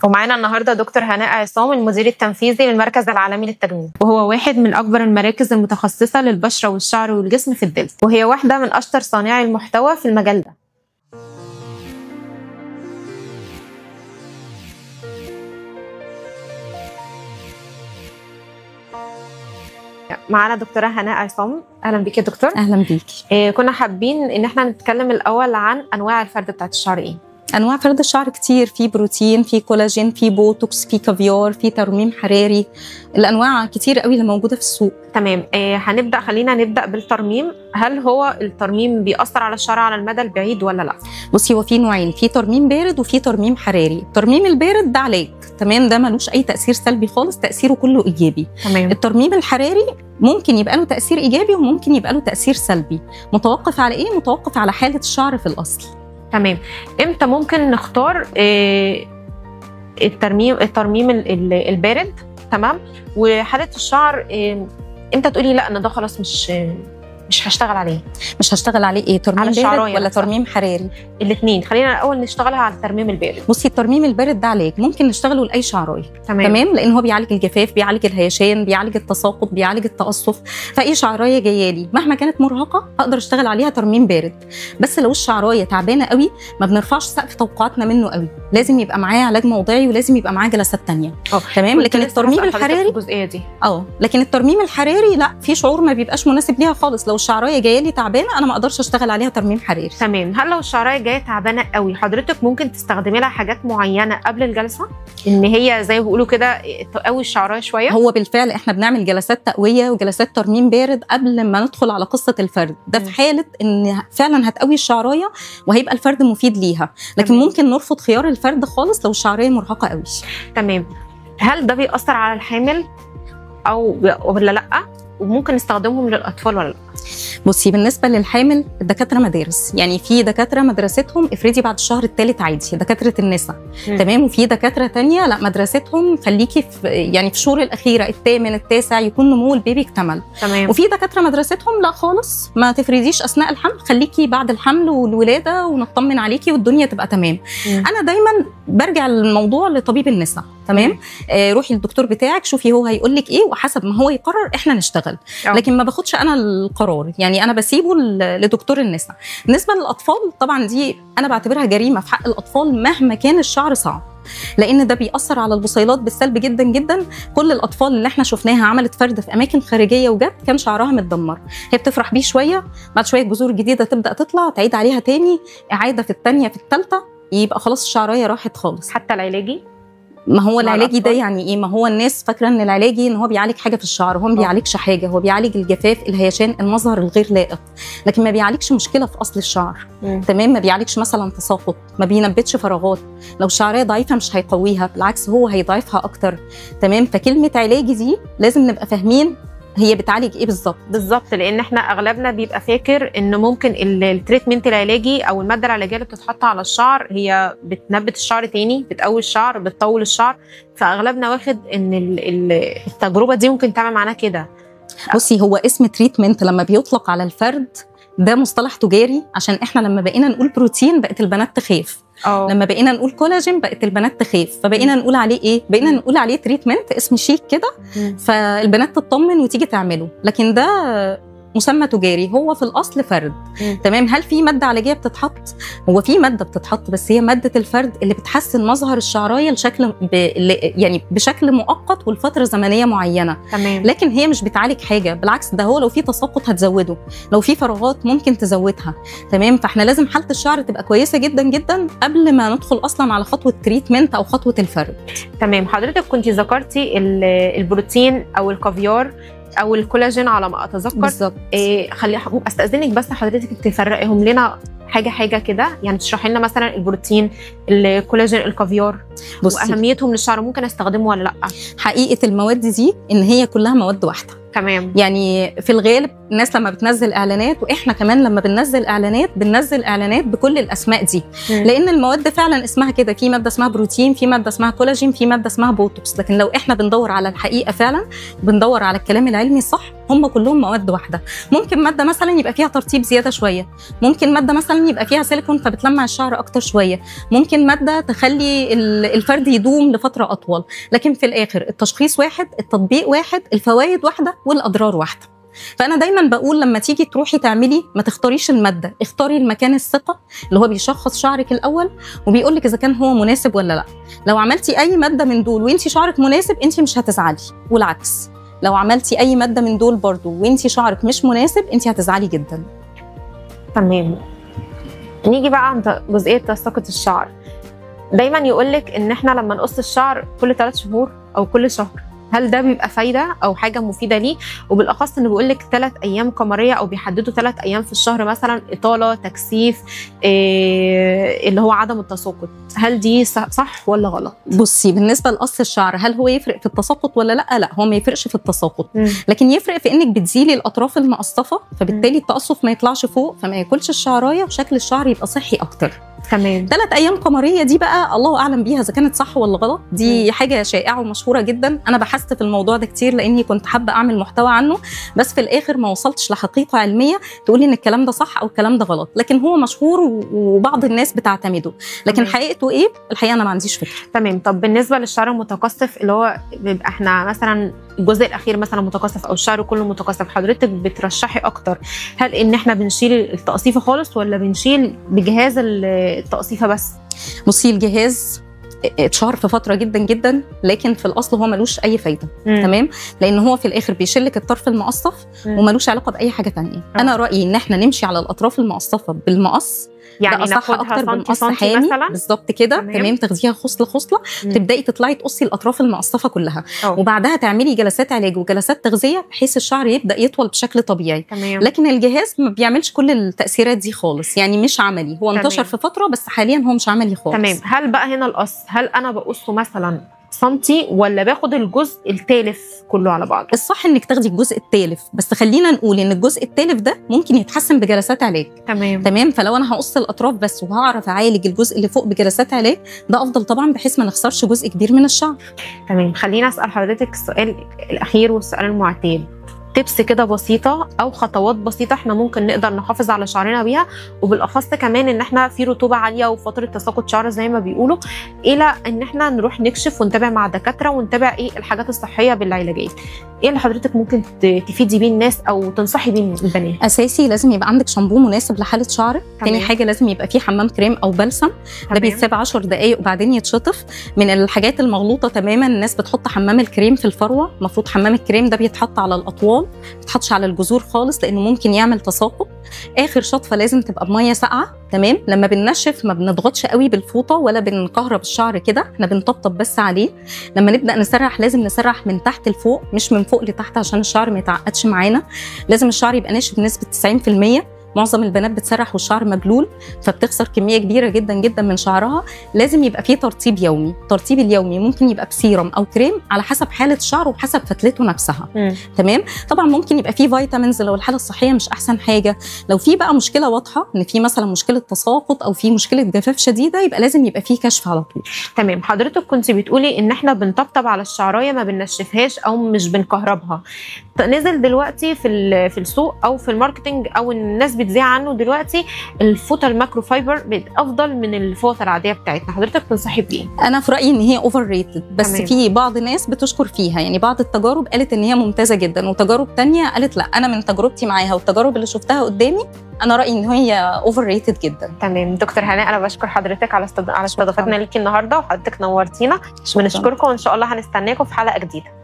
ومعانا النهارده دكتور هناء عصام، المدير التنفيذي للمركز العالمي للتجميل، وهو واحد من اكبر المراكز المتخصصه للبشره والشعر والجسم في الدلتا، وهي واحده من اشطر صانعي المحتوى في المجال ده. معانا دكتوره هناء عصام. اهلا بيك يا دكتور. اهلا بيكي. كنا حابين ان احنا نتكلم الاول عن انواع الفرد بتاعت الشعر. ايه انواع فرد الشعر؟ كتير، في بروتين، في كولاجين، في بوتوكس، في كافيار، في ترميم حراري. الانواع كتير قوي اللي موجوده في السوق. تمام. خلينا نبدا بالترميم. هل هو الترميم بيأثر على الشعر على المدى البعيد ولا لا؟ بصي، هو في نوعين، في ترميم بارد وفي ترميم حراري. الترميم البارد ده علاج، تمام، ده ملوش اي تاثير سلبي خالص، تاثيره كله ايجابي. تمام. الترميم الحراري ممكن يبقى له تاثير ايجابي وممكن يبقى له تاثير سلبي، متوقف على ايه؟ متوقف على حاله الشعر في الاصل. تمام. امتى ممكن نختار الترميم البارد؟ تمام. وحاله الشعر امتى تقولي لا انا ده خلاص مش هشتغل عليه؟ مش هشتغل عليه ايه؟ ترميم بارد ولا ترميم حراري؟ الاثنين. خلينا الاول نشتغلها على الترميم البارد. بصي، الترميم البارد ده علاج ممكن نشتغله لاي شعرايه. تمام، لان هو بيعالج الجفاف، بيعالج الهيشان، بيعالج التساقط، بيعالج التقصف. فاي شعرايه جايه لي مهما كانت مرهقه اقدر اشتغل عليها ترميم بارد. بس لو الشعرايه تعبانه قوي ما بنرفعش سقف توقعاتنا منه قوي، لازم يبقى معاه علاج موضعي ولازم يبقى معاه جلسات ثانيه. تمام. لكن الترميم الحراري الجزئيه دي لكن الترميم الحراري لا، في شعور ما بيبقاش مناسب ليها خالص. لو الشعرايه جايه لي تعبانه انا ما اقدرش اشتغل عليها ترميم حراري. تمام. هل لو الشعرايه جايه تعبانه قوي حضرتك ممكن تستخدمي لها حاجات معينه قبل الجلسه ان هي زي ما بيقولوا كده تقوي الشعرايه شويه؟ هو بالفعل احنا بنعمل جلسات تقويه وجلسات ترميم بارد قبل ما ندخل على قصه الفرد ده، في حاله ان فعلا هتقوي الشعرايه وهيبقى الفرد مفيد ليها. لكن ممكن نرفض خيار الفرد خالص لو الشعرايه مرهقه قوي. تمام. هل ده بيأثر على الحامل ولا لا؟ وممكن نستخدمهم للاطفال ولا لا؟ بصي، بالنسبه للحامل الدكاتره مدارس، يعني في دكاتره مدرستهم افرضي بعد الشهر الثالث عادي، دكاتره النساء. تمام. وفي دكاتره تانية لا، مدرستهم خليكي في الشهور الاخيره الثامن التاسع يكون نمو البيبي اكتمل. تمام. وفي دكاتره مدرستهم لا خالص، ما تفرضيش اثناء الحمل، خليكي بعد الحمل والولاده ونطمن عليكي والدنيا تبقى تمام. انا دايما برجع الموضوع لطبيب النساء. تمام. روحي للدكتور بتاعك، شوفي هو هيقول لك ايه، وحسب ما هو يقرر احنا نشتغل. لكن ما باخدش انا القرار، يعني انا بسيبه لدكتور النساء. بالنسبه للاطفال طبعا دي انا بعتبرها جريمه في حق الاطفال مهما كان الشعر صعب، لان ده بيأثر على البصيلات بالسلب جدا جدا. كل الاطفال اللي احنا شفناها عملت فرد في اماكن خارجيه وجت كان شعرها متدمر، هي بتفرح بيه شويه، بعد شويه جذور جديده تبدا تطلع، تعيد عليها تاني، اعاده في الثانيه في الثالثه، يبقى خلاص الشعرايه راحت خالص. حتى العلاجي؟ ما هو العلاجي ده يعني ايه؟ ما هو الناس فاكره ان العلاجي ان هو بيعالج حاجه في الشعر، هو ما بيعالجش حاجه، هو بيعالج الجفاف، الهيشان، المظهر الغير لائق، لكن ما بيعالجش مشكله في اصل الشعر. تمام. ما بيعالجش مثلا تساقط، ما بينبتش فراغات. لو الشعريه ضعيفه مش هيقويها، بالعكس هو هيضعفها اكتر. تمام. فكلمه علاجي دي لازم نبقى فاهمين هي بتعالج ايه بالظبط، لان احنا اغلبنا بيبقى فاكر ان ممكن التريتمنت العلاجي او الماده العلاجيه اللي بتتحط على الشعر هي بتنبت الشعر تاني، بتقوي الشعر، بتطول الشعر. فاغلبنا واخد ان التجربه دي ممكن تعمل معانا كده. بصي، هو اسم تريتمنت لما بيطلق على الفرد ده مصطلح تجاري، عشان احنا لما بقينا نقول بروتين بقت البنات تخاف، لما بقينا نقول كولاجين بقت البنات تخاف، فبقينا نقول عليه ايه؟ بقينا نقول عليه تريتمنت، اسم شيك كده، فالبنات تطمن وتيجي تعمله. لكن ده مسمى تجاري، هو في الاصل فرد. تمام. هل في ماده علاجيه بتتحط؟ هو في ماده بتتحط، بس هي ماده الفرد اللي بتحسن مظهر الشعرايه يعني بشكل مؤقت ولفتره زمنيه معينه. تمام. لكن هي مش بتعالج حاجه، بالعكس ده هو لو في تساقط هتزوده، لو في فراغات ممكن تزودها. تمام. فاحنا لازم حاله الشعر تبقى كويسه جدا جدا قبل ما ندخل اصلا على خطوه تريتمنت او خطوه الفرد. تمام. حضرتك كنتي ذكرتي البروتين او الكافيار او الكولاجين على ما اتذكر بالظبط. خلي استاذنك بس حضرتك تفرقهم لنا حاجه كده، يعني تشرحي لنا مثلا البروتين، الكولاجين، الكافيار، واهميتهم للشعر، ممكن استخدمه ولا لا؟ حقيقه المواد دي ان هي كلها مواد واحده. تمام. يعني في الغالب الناس لما بتنزل اعلانات، واحنا كمان لما بننزل اعلانات بكل الاسماء دي، لان المواد فعلا اسمها كده، في ماده اسمها بروتين، في ماده اسمها كولاجين، في ماده اسمها بوتوكس. لكن لو احنا بندور على الحقيقه فعلا، بندور على الكلام العلمي الصح، هم كلهم مواد واحده. ممكن ماده مثلا يبقى فيها ترطيب زياده شويه، ممكن ماده مثلا يبقى فيها سيليكون فبتلمع الشعر اكتر شويه، ممكن ماده تخلي الفرد يدوم لفتره اطول، لكن في الاخر التشخيص واحد، التطبيق واحد، الفوائد واحده والاضرار واحده. فانا دايما بقول لما تيجي تروحي تعملي ما تختاريش الماده، اختاري المكان الثقه اللي هو بيشخص شعرك الاول وبيقول لك اذا كان هو مناسب ولا لا. لو عملتي اي ماده من دول وانت شعرك مناسب انت مش هتزعلي، والعكس لو عملتي اي ماده من دول برضو وانت شعرك مش مناسب انت هتزعلي جدا. تمام. نيجي بقى عند جزئيه تساقط الشعر. دايما يقولك ان احنا لما نقص الشعر كل 3 شهور او كل شهر، هل ده بيبقى فايده او حاجه مفيده ليه؟ وبالاخص انه بيقول لك 3 ايام قمريه او بيحددوا 3 ايام في الشهر مثلا اطاله، تكثيف، اللي هو عدم التساقط، هل دي صح ولا غلط؟ بصي بالنسبه لقص الشعر هل هو يفرق في التساقط ولا لا؟ لا، هو ما يفرقش في التساقط، لكن يفرق في انك بتزيلي الاطراف المقصفه، فبالتالي التقصف ما يطلعش فوق فما ياكلش الشعرايه وشكل الشعر يبقى صحي اكتر. تمام. 3 ايام قمريه دي بقى الله اعلم بيها اذا كانت صح ولا غلط، دي حاجه شائعه ومشهوره جدا. انا بحثت في الموضوع ده كتير لاني كنت حابه اعمل محتوى عنه، بس في الاخر ما وصلتش لحقيقه علميه تقولي ان الكلام ده صح او الكلام ده غلط، لكن هو مشهور وبعض الناس بتعتمده، لكن حقيقته ايه؟ الحقيقه انا ما عنديش فكره. تمام. طب بالنسبه للشعر المتقصف اللي هو بيبقى احنا مثلا الجزء الاخير مثلا متقصف او الشعر كله متقصف، حضرتك بترشحي اكتر هل ان احنا بنشيل التقصيفه خالص ولا بنشيل بجهاز التقصيفه بس؟ بصي الجهاز اتشهر في فتره جدا جدا، لكن في الاصل هو ملوش اي فايده. تمام، لان هو في الاخر بيشلك الطرف المقصف وملوش علاقه باي حاجه ثانيه. انا رايي ان احنا نمشي على الاطراف المقصفه بالمقص، يعني اصح اكتر بمقص حامي بالظبط كده. تمام، تاخديها خصله خصله، تبداي تطلعي تقصي الاطراف المقصفه كلها، وبعدها تعملي جلسات علاج وجلسات تغذيه بحيث الشعر يبدا يطول بشكل طبيعي. لكن الجهاز ما بيعملش كل التاثيرات دي خالص، يعني مش عملي. هو انتشر في فتره بس حاليا هو مش عملي خالص. تمام. هل بقى هنا القص، هل انا بقصه مثلا سنتي ولا باخد الجزء التالف كله على بعض؟ الصح انك تاخدي الجزء التالف، بس خلينا نقول ان الجزء التالف ده ممكن يتحسن بجلسات علاج. تمام، فلو انا هقص الاطراف بس وهعرف اعالج الجزء اللي فوق بجلسات علاج ده افضل طبعا، بحيث ما نخسرش جزء كبير من الشعر. تمام. خلينا اسال حضرتك السؤال الاخير والسؤال المعتاد، تبس كده بسيطه او خطوات بسيطه احنا ممكن نقدر نحافظ على شعرنا بيها، وبالاخص كمان ان احنا في رطوبه عاليه وفتره تساقط شعر زي ما بيقولوا، الى ان احنا نروح نكشف ونتابع مع دكاتره ونتابع ايه الحاجات الصحيه بالعلاجات. ايه اللي حضرتك ممكن تفيدي بيه الناس او تنصحي بيه البنات؟ اساسي لازم يبقى عندك شامبو مناسب لحاله شعرك. تاني حاجه لازم يبقى فيه حمام كريم او بلسم، ده بيتساب 10 دقائق وبعدين يتشطف. من الحاجات المغلوطه تماما الناس بتحط حمام الكريم في الفروه، المفروض حمام الكريم ده بيتحط على الاطوال، ما بيتحطش على الجذور خالص لانه ممكن يعمل تساقط. اخر شطفه لازم تبقى بميه ساقعه. تمام، لما بننشف ما بنضغطش قوي بالفوطه ولا بنكهرب الشعر كده، احنا بنطبطب بس عليه. لما نبدا نسرح لازم نسرح من تحت لفوق مش من فوق لتحت عشان الشعر ما يتعقدش معانا. لازم الشعر يبقى ناشف بنسبه 90%. معظم البنات بتسرح والشعر مبلول فبتخسر كميه كبيره جدا جدا من شعرها. لازم يبقى فيه ترطيب يومي. الترطيب اليومي ممكن يبقى بسيرم او كريم على حسب حاله الشعر وحسب فتلته نفسها. تمام، طبعا ممكن يبقى فيه فيتامينز لو الحاله الصحيه مش احسن حاجه. لو في بقى مشكله واضحه ان في مثلا مشكله تساقط او في مشكله جفاف شديده يبقى لازم يبقى فيه كشف على طول. تمام. حضرتك كنت بتقولي ان احنا بنطبطب على الشعرايه ما بننشفهاش او مش بنكهربها. نزل دلوقتي في السوق او في الماركتنج او الناس بتذيع عنه دلوقتي الفوطه الماكرو فايبر افضل من الفوطه العاديه بتاعتنا، حضرتك تنصحي بايه؟ انا في رايي ان هي اوفر ريتد، بس في بعض الناس بتشكر فيها، يعني بعض التجارب قالت ان هي ممتازه جدا وتجارب تانية قالت لا. انا من تجربتي معاها والتجارب اللي شفتها قدامي انا رايي ان هي اوفر ريتد جدا. تمام. دكتور هناء انا بشكر حضرتك على استضافتنا ليكي النهارده، وحضرتك نورتينا. بنشكركم وان شاء الله هنستناكم في حلقه جديده.